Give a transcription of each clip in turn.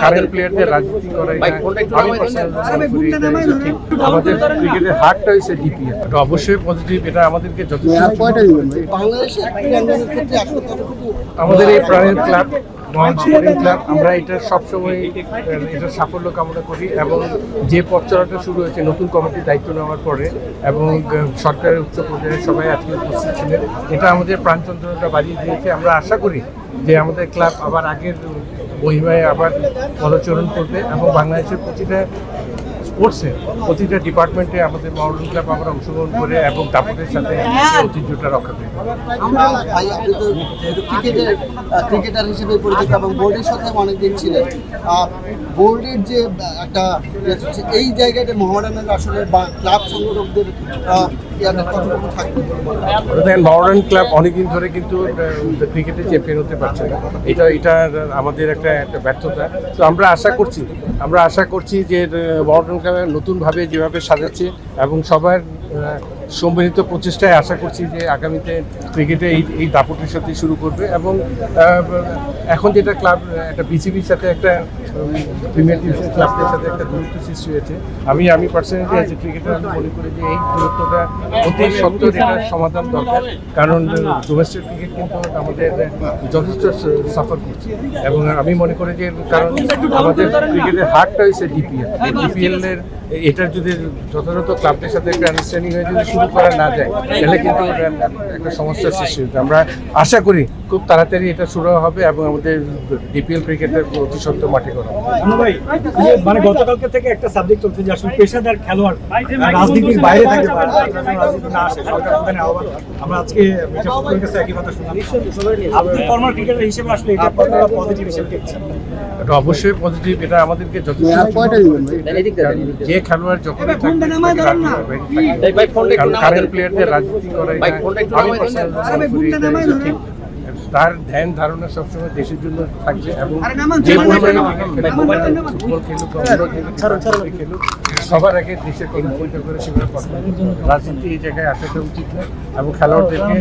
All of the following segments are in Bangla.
কারেন্ট প্লেয়ারদের রাজনীতি করা আমাদের ক্রিকেটের হারটা হয়েছে ডিপিএল। এটা অবশ্যই পজিটিভ, এটা আমাদেরকে যথেষ্ট। আমাদের এই প্রাণের ক্লাব ক্লাব, আমরা এটা সবসময় এটা সাফল্য কামনা করি এবং যে পথ চলাটা শুরু হয়েছে নতুন কমিটির দায়িত্ব নেওয়ার পরে এবং সরকারের উচ্চ পর্যায়ে সবাই আজকে উপস্থিত ছিলেন, এটা আমাদের প্রাণচন্দ্রটা বাড়িয়ে দিয়েছে। আমরা আশা করি যে আমাদের ক্লাব আবার আগের মহিমায় আবার পদচারণ করবে এবং বাংলাদেশের প্রতিটা স্পোর্টসে প্রতিটা ডিপার্টমেন্টে আমাদের মডার্ন ক্লাব আমরা অংশগ্রহণ করে এবং দাপটের সাথে ঐতিহ্যটা রক্ষা করি। ক্রিকেটার হিসেবে পরিচিত এবং বোর্ডের সাথে অনেকদিন ছিলেন, বোর্ডের যে একটা এই জায়গাতে মোহামেডানের আসলে বা ক্লাব সংগঠকদের মডার্ন ক্লাব অনেকদিন ধরে কিন্তু ক্রিকেটে চ্যাম্পিয়ন হতে পারছে না, এটা আমাদের একটা ব্যর্থতা। তো আমরা আশা করছি যে মডার্ন ক্লাব নতুনভাবে যেভাবে সাজাচ্ছে এবং সবার সম্মিলিত প্রচেষ্টায় আশা করছি যে আগামীতে ক্রিকেটে এই দাপটের সাথে শুরু করবে এবং এখন যেটা ক্লাব একটা বিসিবির সাথে একটা প্রিমিয়ার ডিভিশন ক্লাবদের সাথে একটা দূরত্ব সৃষ্টি হয়েছে। আমি পার্সোনালি আজ ক্রিকেটার আমি মনে করি যে এই দূরত্বটা অতি সত্ত্বেও এটার সমাধান দরকার, কারণ ডোমেস্টিক ক্রিকেট কিন্তু আমাদের যথেষ্ট সাফার করছে এবং আমি মনে করি যে কারণ আমাদের ক্রিকেটের হারটা হয়েছে ডিপিএল-এর এটার যদি যথাযথ ক্লাবদের সাথে একটা আন্ডারস্ট্যান্ডিং হয়ে যদি শুরু করা না যায় তাহলে কিন্তু একটা সমস্যার সৃষ্টি হচ্ছে। আমরা আশা করি খুব তাড়াতাড়ি এটা শুরু হবে এবং আমাদের ডিপিএল ক্রিকেটের অতি সত্ত্বেও মাঠে করা মানে গতকালকে থেকে একটা সাবজেক্ট চলছে যে আসলে পেশাদার খেলোয়াড় রাজনীতির বাইরে থাকে, আমরা আজকে কাছে একই কথা শুনলাম। আপনি ফর্মাল ক্রিকেটার হিসেবে আসলে এটা পজিটিভ হিসেবে দেখছেন? এটা অবশ্যই পজিটিভ, এটা আমাদেরকে যথেষ্ট। যে খেলোয়াড় যখন কারেন্ট প্লেয়ারদের রাজনীতি করা তার ধ্যান ধারণা সবসময় দেশের জন্য থাকবে এবং যে ফুটবল খেলুক সবার আগে দেশের কথা চিন্তা করে সেগুলো রাজনীতি এই জায়গায় আসাটা উচিত না এবং খেলোয়াড়দেরকে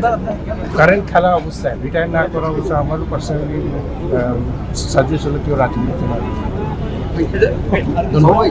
কারেন্ট খেলা অবস্থায় রিটায়ার না করা অবস্থায় আমারও পার্সোনালি সাজেস্ট হলো কেউ রাজনীতি না। ধন্যবাদ।